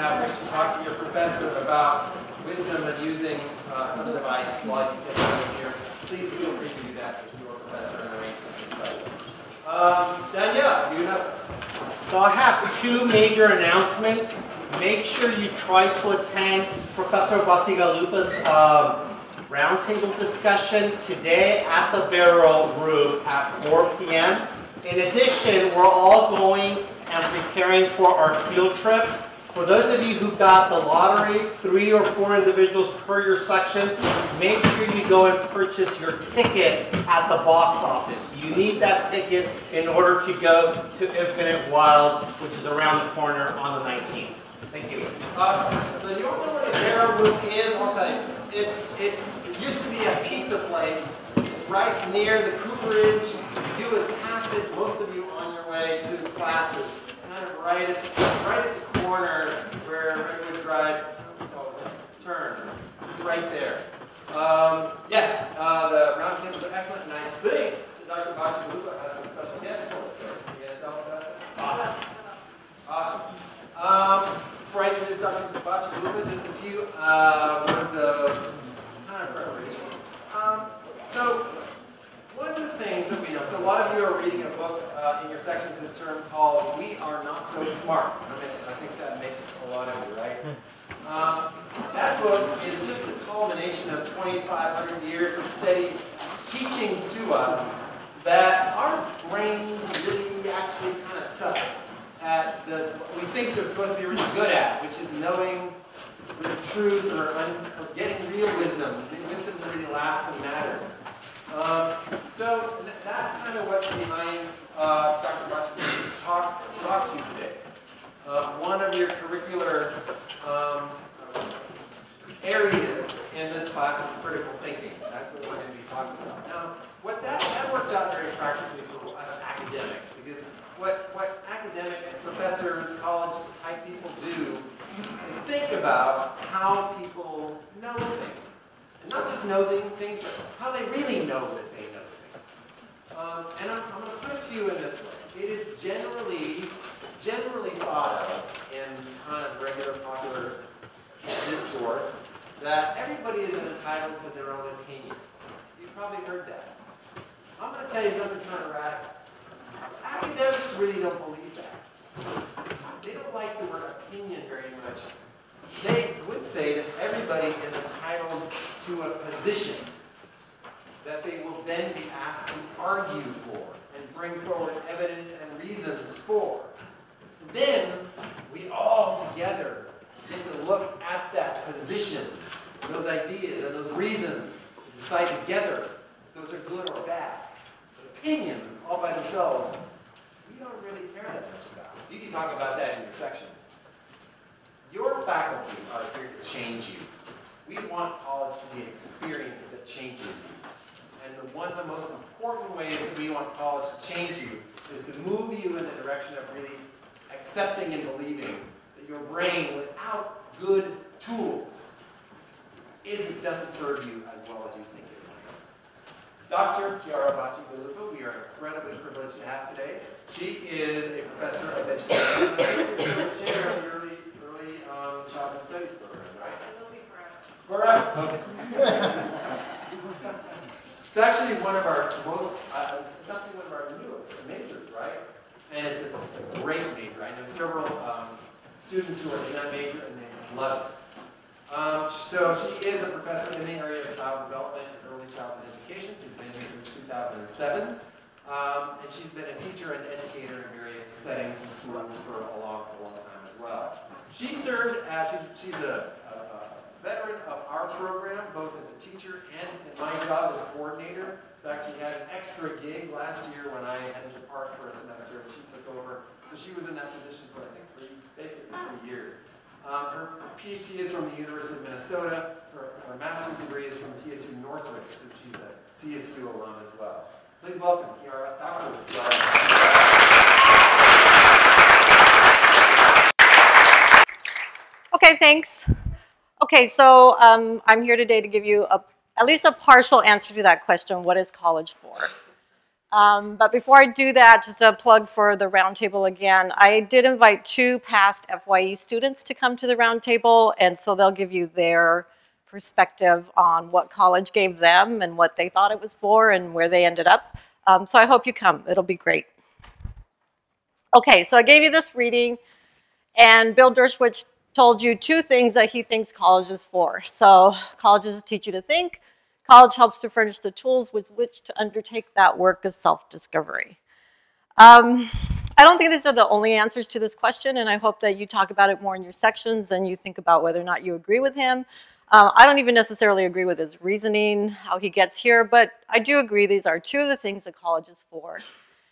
have to talk to your professor about wisdom of using some device while you take notes here, please feel free to do that with your professor and arrange something special. Danielle, you have. So I have two major announcements. Make sure you try to attend Professor Bacigalupa's roundtable discussion today at the Barrel Room at 4 p.m. In addition, we're all going and preparing for our field trip. For those of you who got the lottery, 3 or 4 individuals per your section, make sure you go and purchase your ticket at the box office. You need that ticket in order to go to Infinite Wild, which is around the corner on the 19th. Thank you. Awesome. So you don't know where the Barrel Room is? I'll tell you. It used to be a pizza place. It's right near the Cooperage. You would pass it, most of you, on your way to classes. Kind of right at the corner where Redwood Drive turns. It's right there. Yes, the round tables are excellent, and I think Dr. Bacigalupa has some special guests for us. So you going to tell us about that? Awesome. Awesome. Before I introduce Dr. Bacigalupa, just a few words of kind of preparation. So one of the things that we know, so a lot of you are reading a book in your sections this term called We Are Not So Smart. I think that makes a lot of you, right? That book is just the culmination of 2,500 years of steady teachings to us that our brains really actually kind of suck at what we think they're supposed to be really good at, which is knowing the truth or getting real wisdom. Wisdom that really lasts and matters. So that's kind of what's behind Dr. Bacigalupa's talk to you today. One of your curricular areas in this class is critical thinking. That's what we're going to be talking about. Now, what that works out very practically for us academics, because what academics, professors, college-type people do is think about how people know things. And not just know things, but how they really know that they know things. And I'm going to put it to you in this way. It is generally thought of in kind of regular popular discourse that everybody is entitled to their own opinion. You've probably heard that. I'm going to tell you something kind of radical. Academics really don't believe that. They don't like the word opinion very much. They would say that everybody is entitled to a position that they will then be asked to argue for and bring forward evidence and reasons for. And then we all together get to look at that position, those ideas and those reasons, to decide together if those are good or bad. But opinions, all by themselves, we don't really care that much about. You can talk about that in your sections. Your faculty are here to change you. We want college to be an experience that changes you. And one of the most important ways that we want college to change you is to move you in the direction of really accepting and believing that your brain, without good tools, doesn't serve you as well as you think it might. Dr. Chiara Bacigalupa, we are incredibly privileged to have today. She is a professor of education and chair of the early childhood studies program, right? It will be forever. Forever. Okay. It's actually one of our most, it's actually one of our newest majors, right? And it's a great major. I know several students who are in that major and they love it. So she is a professor in the area of child development and early childhood education. She's been here since 2007. And she's been a teacher and educator in various settings and schools for a long time as well. She served as, she's a veteran of our program, both as a teacher and in my job as coordinator. In fact, she had an extra gig last year when I had to depart for a semester, and she took over. So she was in that position for, I think, basically 3 years. Her PhD is from the University of Minnesota. Her master's degree is from CSU Northridge, so she's a CSU alum as well. Please welcome Chiara, Dr. Chiara. Okay, thanks. Okay, so I'm here today to give you at least a partial answer to that question, what is college for? But before I do that, just a plug for the roundtable again. I did invite 2 past FYE students to come to the roundtable, and so they'll give you their perspective on what college gave them and what they thought it was for and where they ended up. So I hope you come. It'll be great. Okay, so I gave you this reading, and Bill Dershowitz told you 2 things that he thinks college is for. So colleges teach you to think. College helps to furnish the tools with which to undertake that work of self-discovery. I don't think these are the only answers to this question, and I hope that you talk about it more in your sections and you think about whether or not you agree with him. I don't even necessarily agree with his reasoning, how he gets here, but I do agree these are 2 of the things that college is for.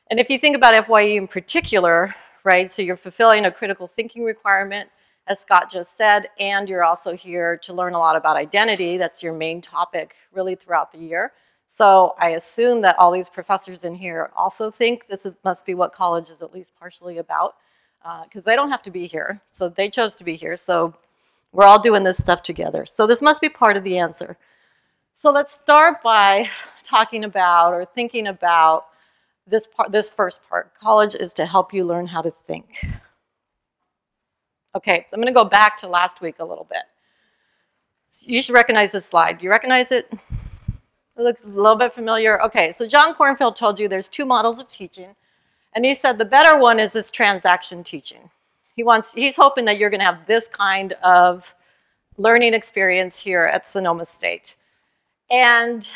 And if you think about FYE in particular, right, so you're fulfilling a critical thinking requirement, as Scott just said, and you're also here to learn a lot about identity. That's your main topic really throughout the year. So I assume that all these professors in here also think this must be what college is at least partially about, because they don't have to be here. So they chose to be here. So we're all doing this stuff together. So this must be part of the answer. So let's start by talking about or thinking about this first part. College is to help you learn how to think. Okay, so I'm going to go back to last week a little bit. You should recognize this slide. Do you recognize it? It looks a little bit familiar. Okay, so John Kornfield told you there's 2 models of teaching, and he said the better one is this transaction teaching. He's hoping that you're going to have this kind of learning experience here at Sonoma State. And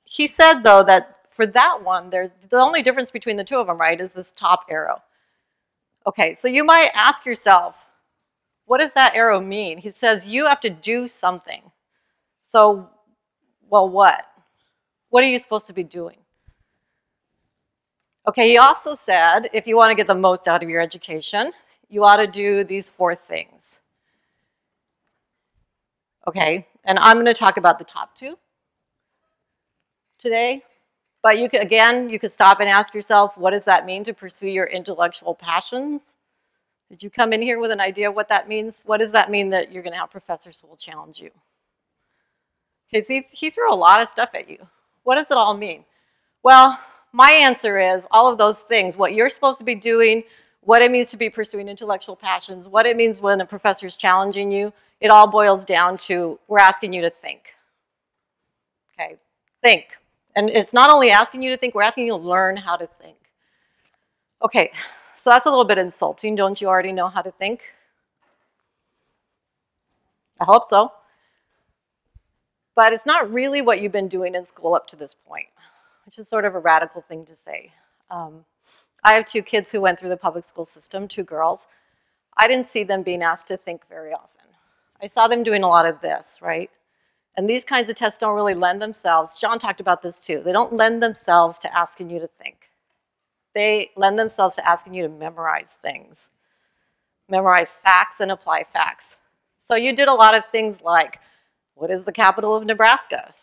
he said, though, that for that one, the only difference between the 2 of them, right, is this top arrow. Okay, so you might ask yourself, what does that arrow mean? He says you have to do something. So, well, what? What are you supposed to be doing? Okay, he also said if you want to get the most out of your education, you ought to do these 4 things. Okay, and I'm going to talk about the top 2 today. But you could stop and ask yourself, what does that mean to pursue your intellectual passions? Did you come in here with an idea of what that means? What does that mean that you're going to have professors who will challenge you? Okay, so he threw a lot of stuff at you. What does it all mean? Well, my answer is all of those things, what you're supposed to be doing, what it means to be pursuing intellectual passions, what it means when a professor is challenging you, it all boils down to we're asking you to think. Okay, think. And it's not only asking you to think, we're asking you to learn how to think. Okay, so that's a little bit insulting. Don't you already know how to think? I hope so. But it's not really what you've been doing in school up to this point, which is sort of a radical thing to say. I have 2 kids who went through the public school system, 2 girls. I didn't see them being asked to think very often. I saw them doing a lot of this, right? And these kinds of tests don't really lend themselves. John talked about this too. They don't lend themselves to asking you to think. They lend themselves to asking you to memorize things. Memorize facts and apply facts. So you did a lot of things like, what is the capital of Nebraska?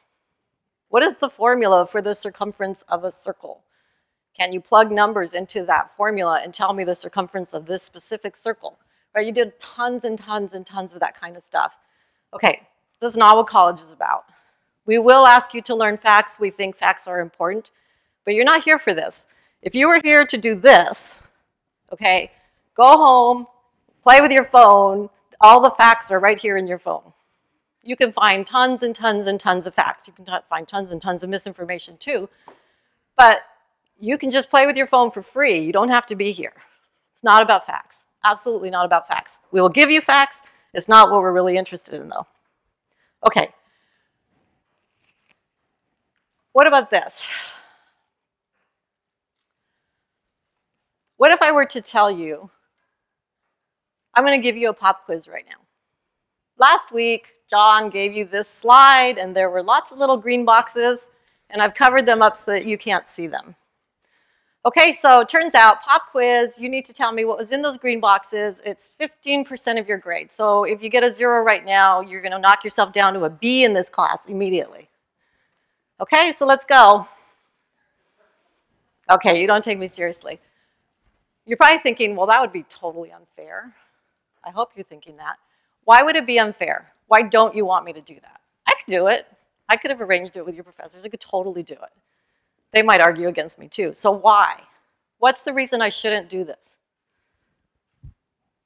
What is the formula for the circumference of a circle? Can you plug numbers into that formula and tell me the circumference of this specific circle? Right? You did tons and tons and tons of that kind of stuff. Okay. This is not what college is about. We will ask you to learn facts. We think facts are important, but you're not here for this. If you were here to do this, okay, go home, play with your phone. All the facts are right here in your phone. You can find tons and tons and tons of facts. You can find tons and tons of misinformation too, but you can just play with your phone for free. You don't have to be here. It's not about facts. Absolutely not about facts. We will give you facts. It's not what we're really interested in though. Okay, what about this? What if I were to tell you, I'm going to give you a pop quiz right now. Last week, John gave you this slide, and there were lots of little green boxes, and I've covered them up so that you can't see them. Okay, so it turns out, pop quiz, you need to tell me what was in those green boxes. It's 15% of your grade. So if you get a 0 right now, you're going to knock yourself down to a B in this class immediately. Okay, so let's go. Okay, you don't take me seriously. You're probably thinking, well, that would be totally unfair. I hope you're thinking that. Why would it be unfair? Why don't you want me to do that? I could do it. I could have arranged it with your professors. I could totally do it. They might argue against me too. So why? What's the reason I shouldn't do this?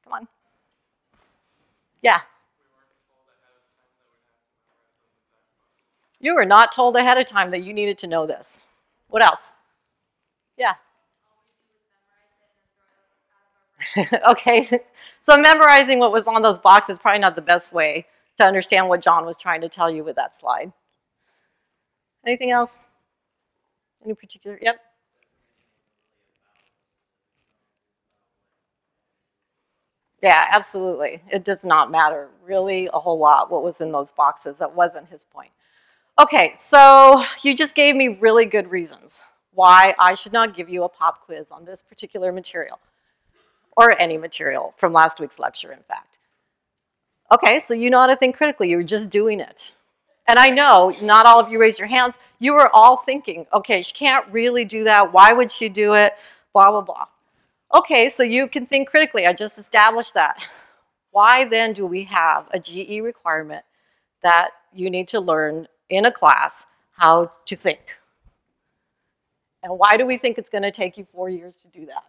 Come on. Yeah. You were not told ahead of time that you needed to know this. What else? Yeah. Okay. So memorizing what was on those boxes is probably not the best way to understand what John was trying to tell you with that slide. Anything else? Any particular? Yep. Yeah, absolutely. It does not matter really a whole lot what was in those boxes. That wasn't his point. Okay, so you just gave me really good reasons why I should not give you a pop quiz on this particular material, or any material from last week's lecture, in fact. Okay, so you know how to think critically. You're just doing it. And I know not all of you raised your hands. You were all thinking, okay, she can't really do that. Why would she do it? Blah, blah, blah. Okay, so you can think critically. I just established that. Why then do we have a GE requirement that you need to learn in a class how to think? And why do we think it's going to take you 4 years to do that?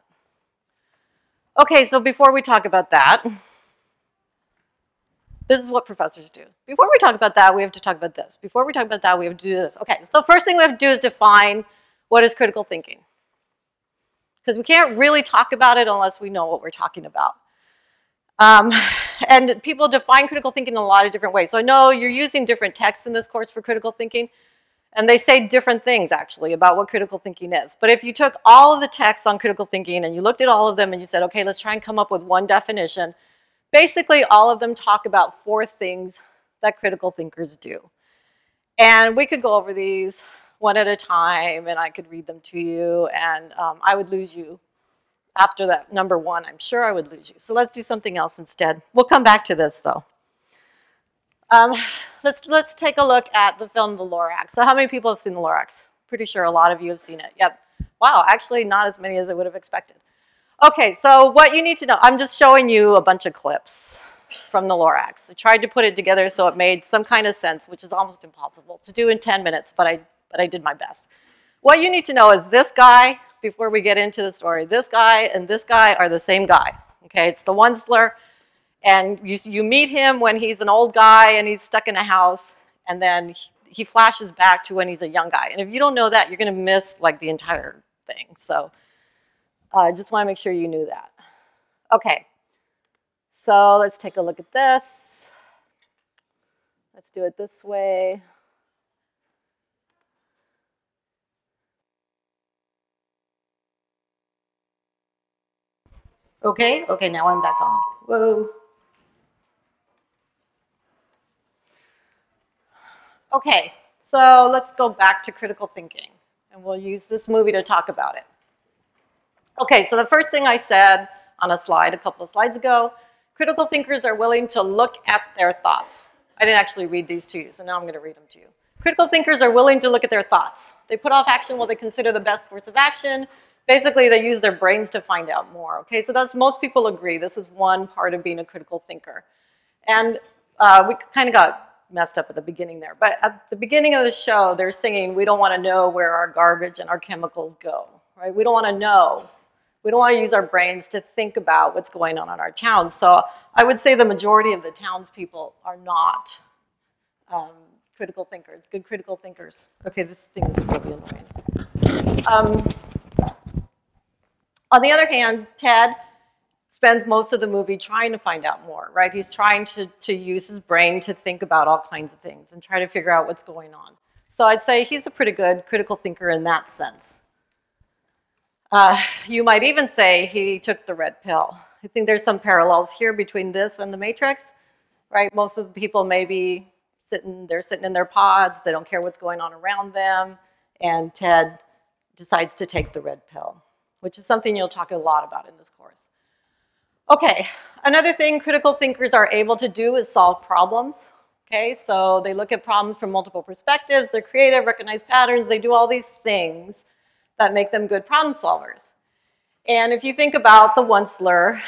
Okay, so before we talk about that, this is what professors do. Before we talk about that, we have to talk about this. Before we talk about that, we have to do this. Okay, so the first thing we have to do is define what is critical thinking. Because we can't really talk about it unless we know what we're talking about. And people define critical thinking in a lot of different ways. So I know you're using different texts in this course for critical thinking, and they say different things, actually, about what critical thinking is. But if you took all of the texts on critical thinking and you looked at all of them and you said, okay, let's try and come up with one definition, basically all of them talk about 4 things that critical thinkers do. And we could go over these one at a time, and I could read them to you, and I would lose you. After that number 1, I'm sure I would lose you. So let's do something else instead. We'll come back to this, though. Let's take a look at the film The Lorax. So how many people have seen The Lorax? Pretty sure a lot of you have seen it. Yep. Wow, actually not as many as I would have expected. Okay, so what you need to know, I'm just showing you a bunch of clips from The Lorax. I tried to put it together so it made some kind of sense, which is almost impossible to do in 10 minutes, but I did my best. What you need to know is this guy, before we get into the story, this guy and this guy are the same guy. Okay, it's the Onceler, and you meet him when he's an old guy and he's stuck in a house, and then he flashes back to when he's a young guy. And if you don't know that, you're going to miss like the entire thing. So I just want to make sure you knew that. Okay, so let's take a look at this. Let's do it this way. Okay, now I'm back on. Whoa. Okay, so let's go back to critical thinking, and we'll use this movie to talk about it. Okay, so the first thing I said on a slide a couple of slides ago, critical thinkers are willing to look at their thoughts. I didn't actually read these to you, so now I'm going to read them to you. Critical thinkers are willing to look at their thoughts. They put off action while they consider the best course of action. Basically, they use their brains to find out more. Okay, so that's, most people agree. This is one part of being a critical thinker. And we kind of got messed up at the beginning there. But at the beginning of the show, they're singing, we don't want to know where our garbage and our chemicals go, right? We don't want to know. We don't want to use our brains to think about what's going on in our towns. So I would say the majority of the townspeople are not critical thinkers, good critical thinkers. Okay, this thing is really annoying. On the other hand, Ted spends most of the movie trying to find out more, right? He's trying to use his brain to think about all kinds of things and try to figure out what's going on. So I'd say he's a pretty good critical thinker in that sense. You might even say he took the red pill. I think there's some parallels here between this and the Matrix, right? Most of the people may be sitting in their pods, they don't care what's going on around them, and Ted decides to take the red pill, which is something you'll talk a lot about in this course. Okay, another thing critical thinkers are able to do is solve problems. Okay, so they look at problems from multiple perspectives, they're creative, recognize patterns, they do all these things that make them good problem solvers. And if you think about the Onceler,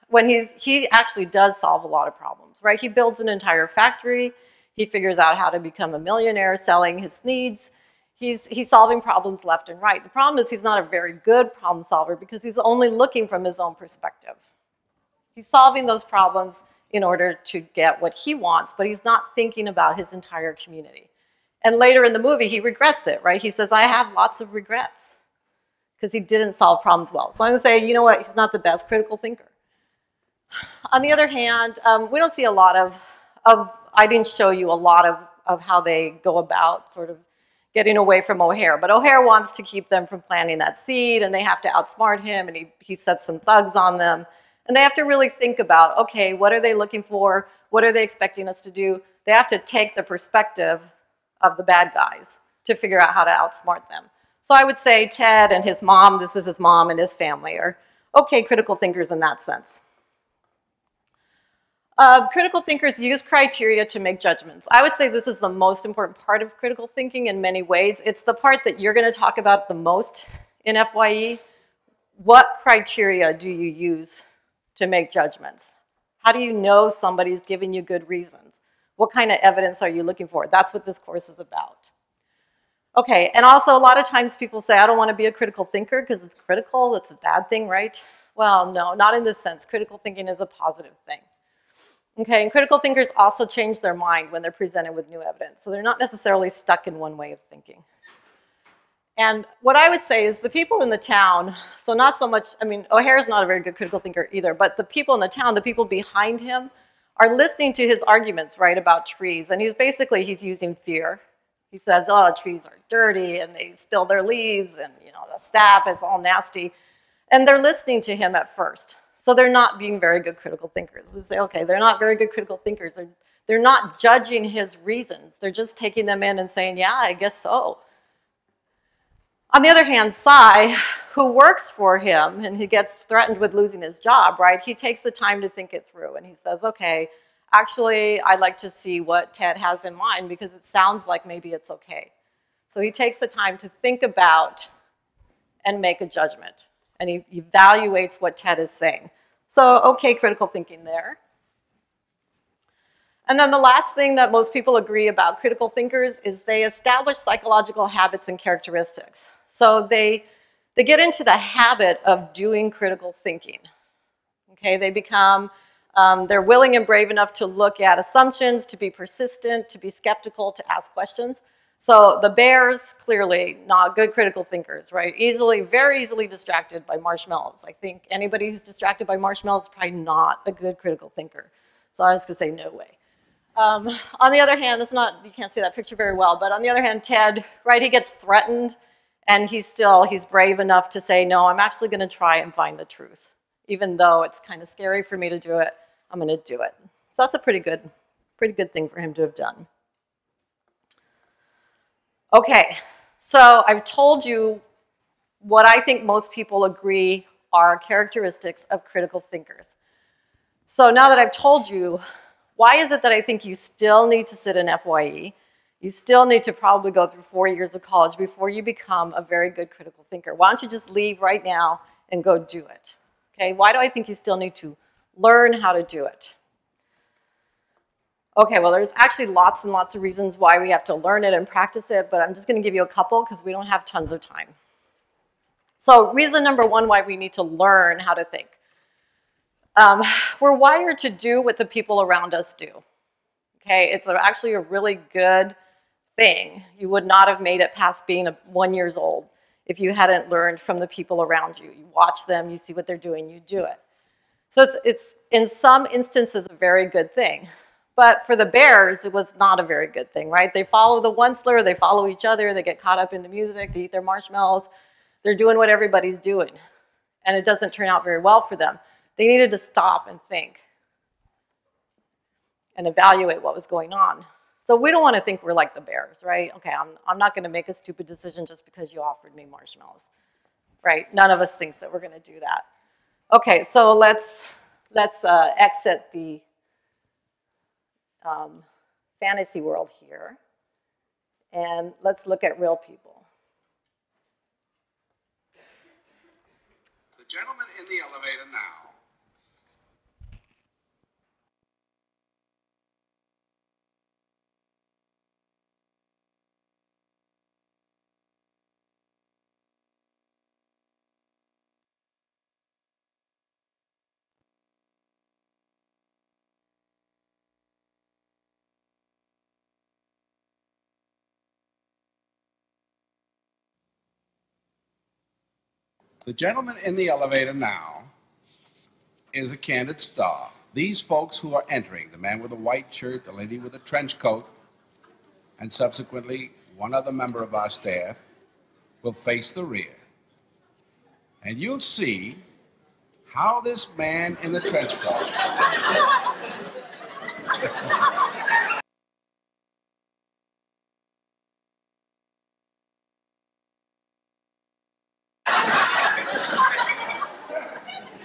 when he actually does solve a lot of problems, right? He builds an entire factory, he figures out how to become a millionaire selling his needs, He's solving problems left and right. The problem is he's not a very good problem solver because he's only looking from his own perspective. He's solving those problems in order to get what he wants, but he's not thinking about his entire community. And later in the movie, he regrets it, right? He says, I have lots of regrets because he didn't solve problems well. So I'm going to say, you know what? He's not the best critical thinker. On the other hand, we don't see a lot of I didn't show you a lot of how they go about sort of getting away from O'Hare. But O'Hare wants to keep them from planting that seed, and they have to outsmart him, and he sets some thugs on them. And they have to really think about, okay, what are they looking for? What are they expecting us to do? They have to take the perspective of the bad guys to figure out how to outsmart them. So I would say Ted and his mom, this is his mom and his family, are okay critical thinkers in that sense. Critical thinkers use criteria to make judgments. I would say this is the most important part of critical thinking in many ways. It's the part that you're going to talk about the most in FYE. What criteria do you use to make judgments? How do you know somebody's giving you good reasons? What kind of evidence are you looking for? That's what this course is about. Okay, and also a lot of times people say, I don't want to be a critical thinker because it's critical, it's a bad thing, right? Well, no, not in this sense. Critical thinking is a positive thing. Okay, and critical thinkers also change their mind when they're presented with new evidence. So they're not necessarily stuck in one way of thinking. And what I would say is the people in the town, so not so much, I mean, O'Hare's not a very good critical thinker either, but the people in the town, the people behind him, are listening to his arguments, right, about trees. And he's using fear. He says, oh, trees are dirty, and they spill their leaves, and, you know, the sap, it's all nasty. And they're listening to him at first. So they're not being very good critical thinkers. They say, okay, they're not very good critical thinkers. They're not judging his reasons. They're just taking them in and saying, yeah, I guess so. On the other hand, Cy, who works for him, and he gets threatened with losing his job, right? He takes the time to think it through, and he says, okay, actually, I'd like to see what Ted has in mind because it sounds like maybe it's okay. So he takes the time to think about and make a judgment. And he evaluates what Ted is saying. So, okay, critical thinking there. And then the last thing that most people agree about critical thinkers is they establish psychological habits and characteristics. So they get into the habit of doing critical thinking. Okay, they become, they're willing and brave enough to look at assumptions, to be persistent, to be skeptical, to ask questions. So the bears, clearly not good critical thinkers, right? Very easily distracted by marshmallows. I think anybody who's distracted by marshmallows is probably not a good critical thinker. So I was gonna say no way. On the other hand, you can't see that picture very well, but on the other hand, Ted, right, he gets threatened and he's brave enough to say, no, I'm actually gonna try and find the truth. Even though it's kind of scary for me to do it, I'm gonna do it. So that's a pretty good thing for him to have done. Okay, so I've told you what I think most people agree are characteristics of critical thinkers. So now that I've told you, why is it that I think you still need to sit in FYE? You still need to probably go through 4 years of college before you become a very good critical thinker. Why don't you just leave right now and go do it? Okay, why do I think you still need to learn how to do it? Okay, well, there's actually lots and lots of reasons why we have to learn it and practice it, but I'm just going to give you a couple because we don't have tons of time. So reason number one why we need to learn how to think. We're wired to do what the people around us do. Okay, it's actually a really good thing. You would not have made it past being 1 year old if you hadn't learned from the people around you. You watch them, you see what they're doing, you do it. So it's in some instances a very good thing. But for the bears, it was not a very good thing, right? They follow the Onceler, they follow each other, they get caught up in the music, they eat their marshmallows. They're doing what everybody's doing. And it doesn't turn out very well for them. They needed to stop and think and evaluate what was going on. So we don't want to think we're like the bears, right? Okay, I'm not going to make a stupid decision just because you offered me marshmallows, right? None of us thinks that we're going to do that. Okay, so let's exit the fantasy world here, and let's look at real people. The gentleman in the elevator now. The gentleman in the elevator now is a candid star. These folks who are entering, the man with the white shirt, the lady with the trench coat, and subsequently one other member of our staff, will face the rear. And you'll see how this man in the trench coat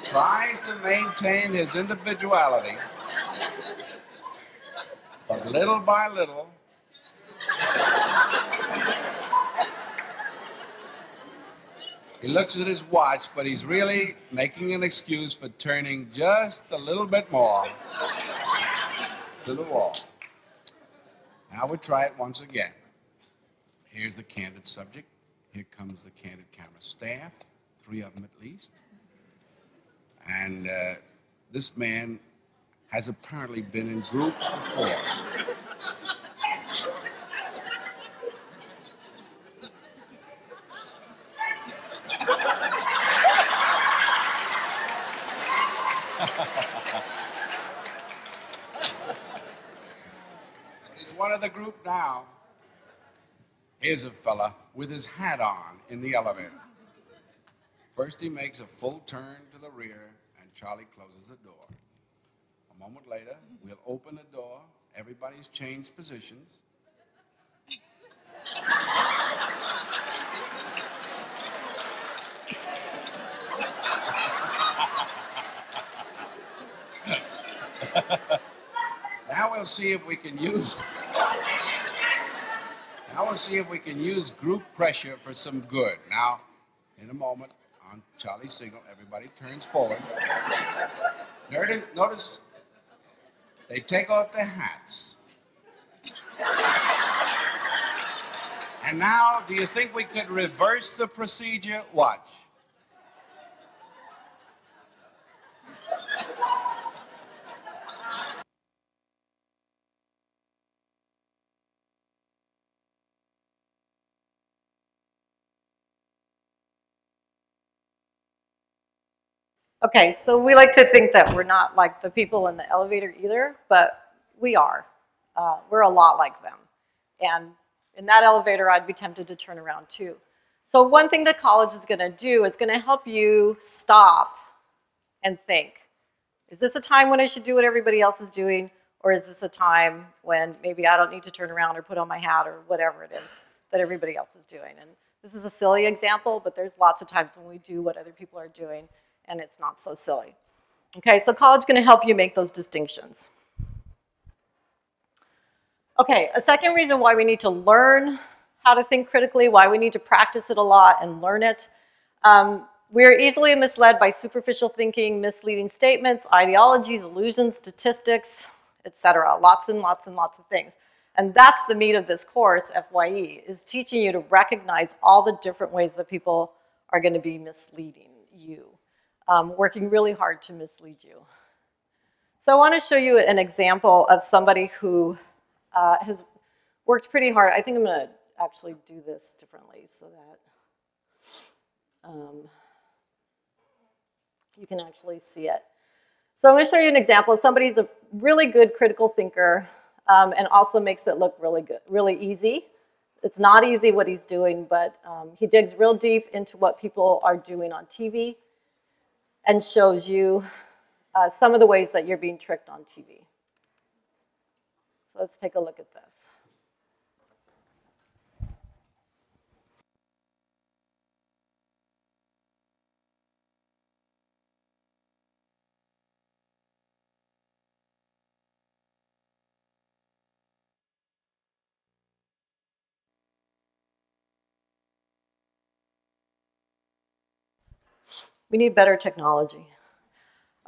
tries to maintain his individuality, but little by little, he looks at his watch, but he's really making an excuse for turning just a little bit more to the wall. Now we'll try it once again. Here's the candid subject. Here comes the candid camera staff, 3 of them at least. And this man has apparently been in groups before. He's one of the group now. Here's a fella with his hat on in the elevator. First he makes a full turn to the rear and Charlie closes the door. A moment later, we'll open the door. Everybody's changed positions. Now we'll see if we can use group pressure for some good. Now, in a moment, on Charlie's signal, everybody turns forward. Notice they take off their hats. And now, do you think we could reverse the procedure? Watch. Okay, so we like to think that we're not like the people in the elevator either, but we are. We're a lot like them. And in that elevator, I'd be tempted to turn around too. So one thing that college is going to do is going to help you stop and think. Is this a time when I should do what everybody else is doing? Or is this a time when maybe I don't need to turn around or put on my hat or whatever it is that everybody else is doing? And this is a silly example, but there's lots of times when we do what other people are doing and it's not so silly. Okay, so college is going to help you make those distinctions. Okay, a second reason why we need to learn how to think critically, why we need to practice it a lot and learn it. We're easily misled by superficial thinking, misleading statements, ideologies, illusions, statistics, etc. Lots and lots and lots of things. And that's the meat of this course, FYE, is teaching you to recognize all the different ways that people are going to be misleading you, working really hard to mislead you. So I want to show you an example of somebody who has worked pretty hard. I think I'm going to actually do this differently so that you can actually see it. So I'm going to show you an example of somebody who's a really good critical thinker and also makes it look really good, really easy. It's not easy what he's doing, but he digs real deep into what people are doing on TV and shows you some of the ways that you're being tricked on TV. So let's take a look at this. We need better technology.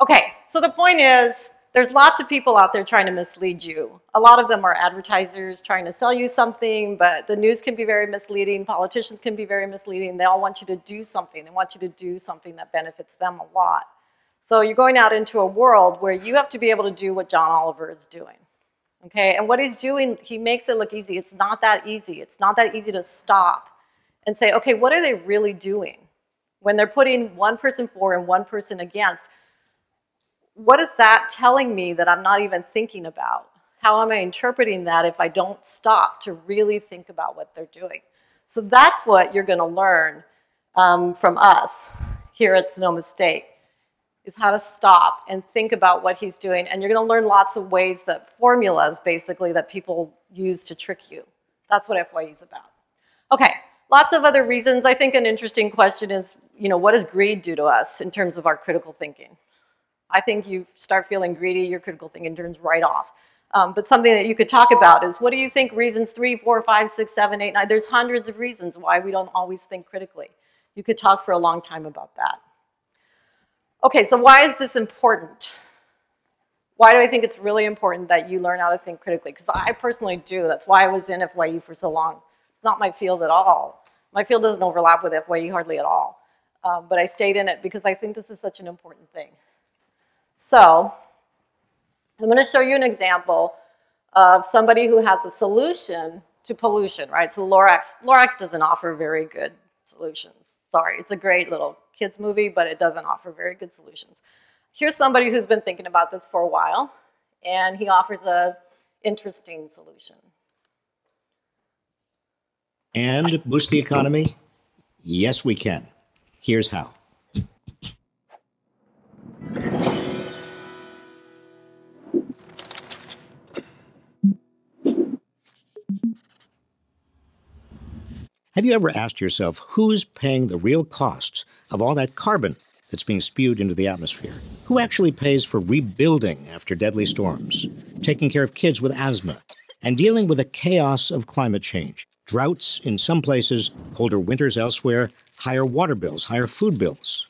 Okay, so the point is, there's lots of people out there trying to mislead you. A lot of them are advertisers trying to sell you something, but the news can be very misleading. Politicians can be very misleading. They all want you to do something. They want you to do something that benefits them a lot. So you're going out into a world where you have to be able to do what John Oliver is doing. Okay, and what he's doing, he makes it look easy. It's not that easy. It's not that easy to stop and say, okay, what are they really doing? When they're putting one person for and one person against, what is that telling me that I'm not even thinking about? How am I interpreting that if I don't stop to really think about what they're doing? So that's what you're going to learn from us here at Sonoma State, is how to stop and think about what he's doing. And you're going to learn lots of ways, that formulas, basically, that people use to trick you. That's what FYE is about. Okay, lots of other reasons. I think an interesting question is, what does greed do to us in terms of our critical thinking? I think you start feeling greedy, your critical thinking turns right off. But something that you could talk about is, what do you think reasons 3, 4, 5, 6, 7, 8, 9? There's hundreds of reasons why we don't always think critically. You could talk for a long time about that. Okay, so why is this important? Why do I think it's really important that you learn how to think critically? Because I personally do. That's why I was in FYE for so long. It's not my field at all. My field doesn't overlap with FYE hardly at all. But I stayed in it because I think this is such an important thing. So I'm going to show you an example of somebody who has a solution to pollution, right? So Lorax doesn't offer very good solutions. Sorry, it's a great little kids movie, but it doesn't offer very good solutions. Here's somebody who's been thinking about this for a while, and he offers an interesting solution. And boost the economy? Yes, we can. Here's how. Have you ever asked yourself who's paying the real costs of all that carbon that's being spewed into the atmosphere? Who actually pays for rebuilding after deadly storms, taking care of kids with asthma, and dealing with the chaos of climate change? Droughts in some places, colder winters elsewhere, higher water bills, higher food bills.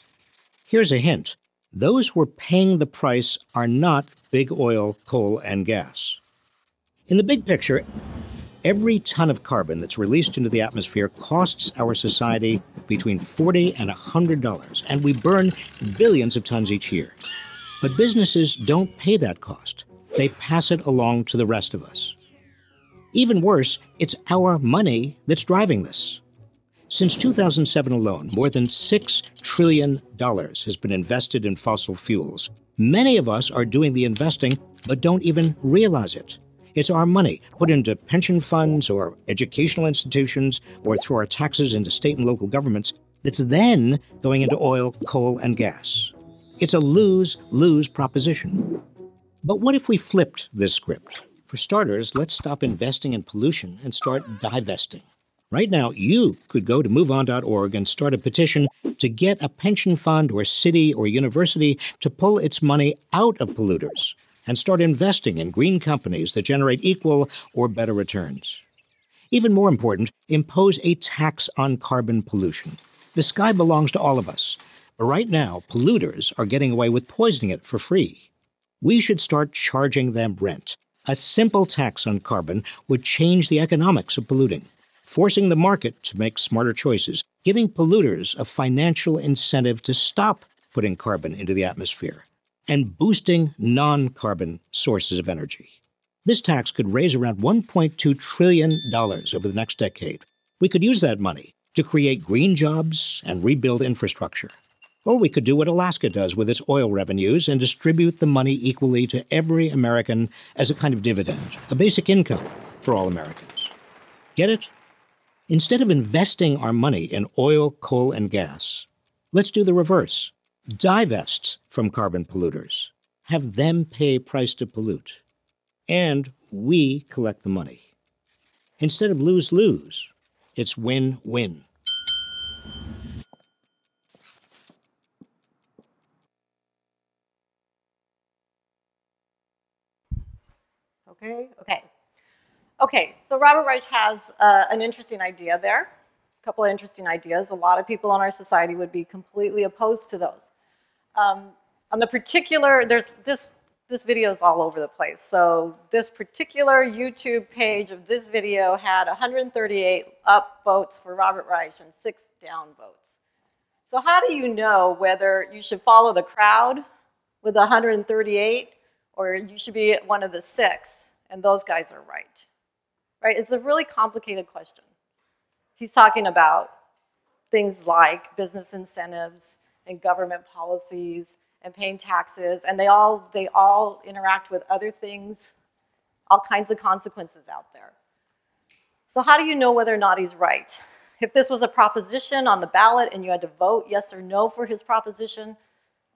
Here's a hint. Those who are paying the price are not big oil, coal, and gas. In the big picture, every ton of carbon that's released into the atmosphere costs our society between $40 and $100, and we burn billions of tons each year. But businesses don't pay that cost. They pass it along to the rest of us. Even worse, it's our money that's driving this. Since 2007 alone, more than $6 trillion has been invested in fossil fuels. Many of us are doing the investing, but don't even realize it. It's our money put into pension funds or educational institutions or through our taxes into state and local governments that's then going into oil, coal, and gas. It's a lose-lose proposition. But what if we flipped this script? For starters, let's stop investing in pollution and start divesting. Right now, you could go to MoveOn.org and start a petition to get a pension fund or city or university to pull its money out of polluters and start investing in green companies that generate equal or better returns. Even more important, impose a tax on carbon pollution. The sky belongs to all of us, but right now, polluters are getting away with poisoning it for free. We should start charging them rent. A simple tax on carbon would change the economics of polluting, forcing the market to make smarter choices, giving polluters a financial incentive to stop putting carbon into the atmosphere, and boosting non-carbon sources of energy. This tax could raise around $1.2 trillion over the next decade. We could use that money to create green jobs and rebuild infrastructure. Or we could do what Alaska does with its oil revenues and distribute the money equally to every American as a kind of dividend, a basic income for all Americans. Get it? Instead of investing our money in oil, coal, and gas, let's do the reverse. Divest from carbon polluters. Have them pay price to pollute. And we collect the money. Instead of lose-lose, it's win-win. Okay, so Robert Reich has an interesting idea there, a couple of interesting ideas. A lot of people in our society would be completely opposed to those. On the particular, this video is all over the place. So this particular YouTube page of this video had 138 up votes for Robert Reich and 6 down votes. So how do you know whether you should follow the crowd with 138 or you should be one of the 6 and those guys are right? Right? It's a really complicated question. He's talking about things like business incentives and government policies and paying taxes, and they all interact with other things, all kinds of consequences out there. So how do you know whether or not he's right? If this was a proposition on the ballot and you had to vote yes or no for his proposition,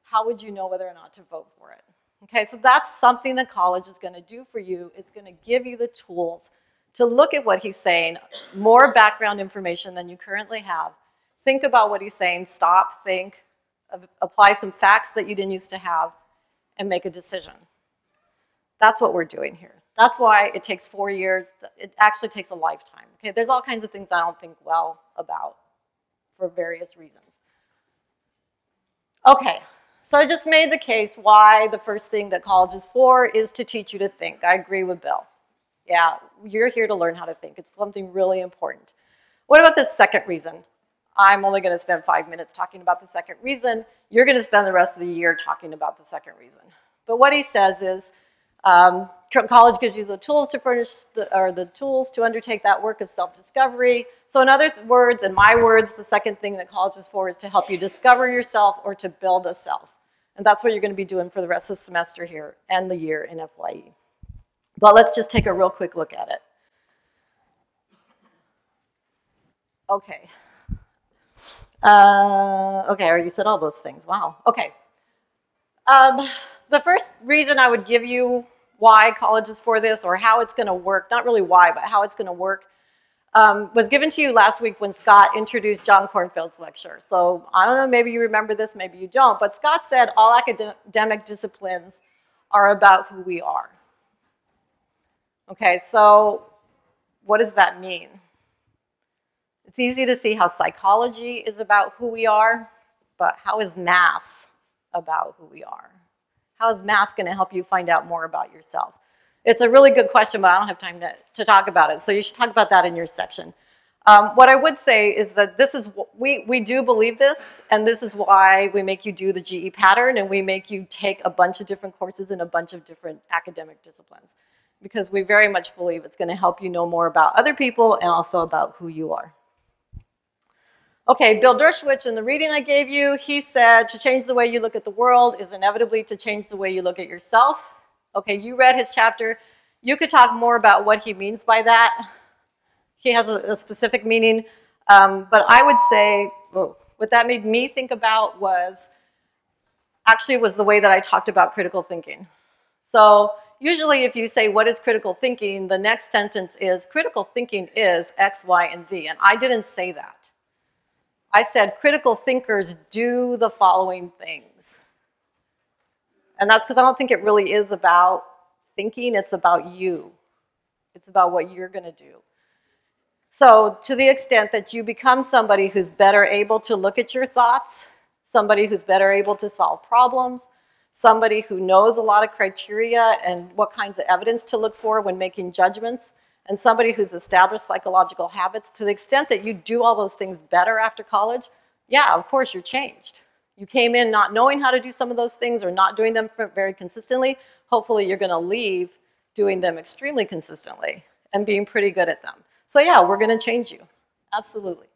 how would you know whether or not to vote for it? Okay, so that's something that college is going to do for you. It's going to give you the tools to look at what he's saying, more background information than you currently have. Think about what he's saying, stop, think, apply some facts that you didn't used to have, and make a decision. That's what we're doing here. That's why it takes 4 years. It actually takes a lifetime. Okay, there's all kinds of things I don't think well about for various reasons. Okay, so I just made the case why the first thing that college is for is to teach you to think. I agree with Bill. Yeah, you're here to learn how to think. It's something really important. What about the second reason? I'm only going to spend 5 minutes talking about the second reason. You're going to spend the rest of the year talking about the second reason. But what he says is, college gives you the tools to the tools to undertake that work of self-discovery. So in other words, in my words, the second thing that college is for is to help you discover yourself or to build a self. And that's what you're going to be doing for the rest of the semester here and the year in FYE. But let's just take a real quick look at it. Okay. Okay, I already said all those things. Wow. Okay. The first reason I would give you why college is for this, or how it's going to work, not really why, but how it's going to work, was given to you last week when Scott introduced John Kornfield's lecture. So I don't know, maybe you remember this, maybe you don't, but Scott said all academic disciplines are about who we are. Okay, so what does that mean? It's easy to see how psychology is about who we are, but how is math about who we are? How is math going to help you find out more about yourself? It's a really good question, but I don't have time to talk about it, so you should talk about that in your section. What I would say is that this is, we do believe this, and this is why we make you do the GE pattern, and we make you take a bunch of different courses in a bunch of different academic disciplines, because we very much believe it's going to help you know more about other people and also about who you are. Okay, Bill Dershowitz, in the reading I gave you, he said to change the way you look at the world is inevitably to change the way you look at yourself. Okay, you read his chapter. You could talk more about what he means by that. He has a specific meaning, but I would say what that made me think about was the way that I talked about critical thinking. So usually if you say, what is critical thinking, the next sentence is, critical thinking is X, Y, and Z, and I didn't say that. I said critical thinkers do the following things. And that's because I don't think it really is about thinking, it's about you. It's about what you're going to do. So to the extent that you become somebody who's better able to look at your thoughts, somebody who's better able to solve problems, somebody who knows a lot of criteria and what kinds of evidence to look for when making judgments, and somebody who's established psychological habits, to the extent that you do all those things better after college, yeah, of course you're changed. You came in not knowing how to do some of those things or not doing them very consistently. Hopefully you're going to leave doing them extremely consistently and being pretty good at them. So yeah, we're going to change you. Absolutely.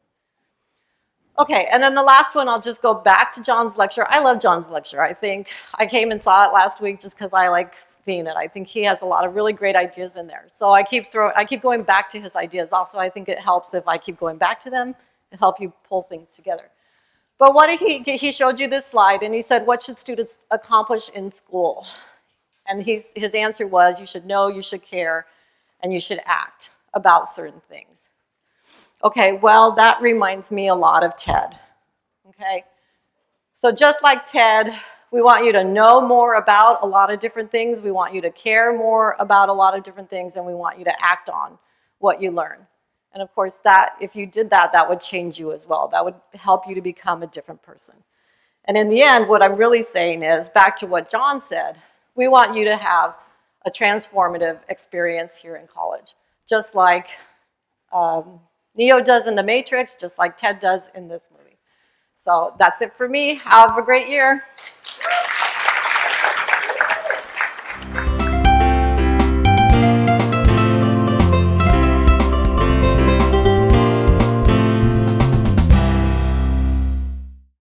Okay, and then the last one, I'll just go back to John's lecture. I love John's lecture. I think I came and saw it last week just because I like seeing it. I think he has a lot of really great ideas in there. So I keep going back to his ideas. Also, I think it helps if I keep going back to them to help you pull things together. But what did he showed you this slide, and he said, what should students accomplish in school? And his answer was, you should know, you should care, and you should act about certain things. Okay, well, that reminds me a lot of TED, okay? So just like TED, we want you to know more about a lot of different things. We want you to care more about a lot of different things, and we want you to act on what you learn. And of course, if you did that, that would change you as well. That would help you to become a different person. And in the end, what I'm really saying is, back to what John said, we want you to have a transformative experience here in college, just like Neo does in The Matrix, just like Ted does in this movie. So that's it for me. Have a great year.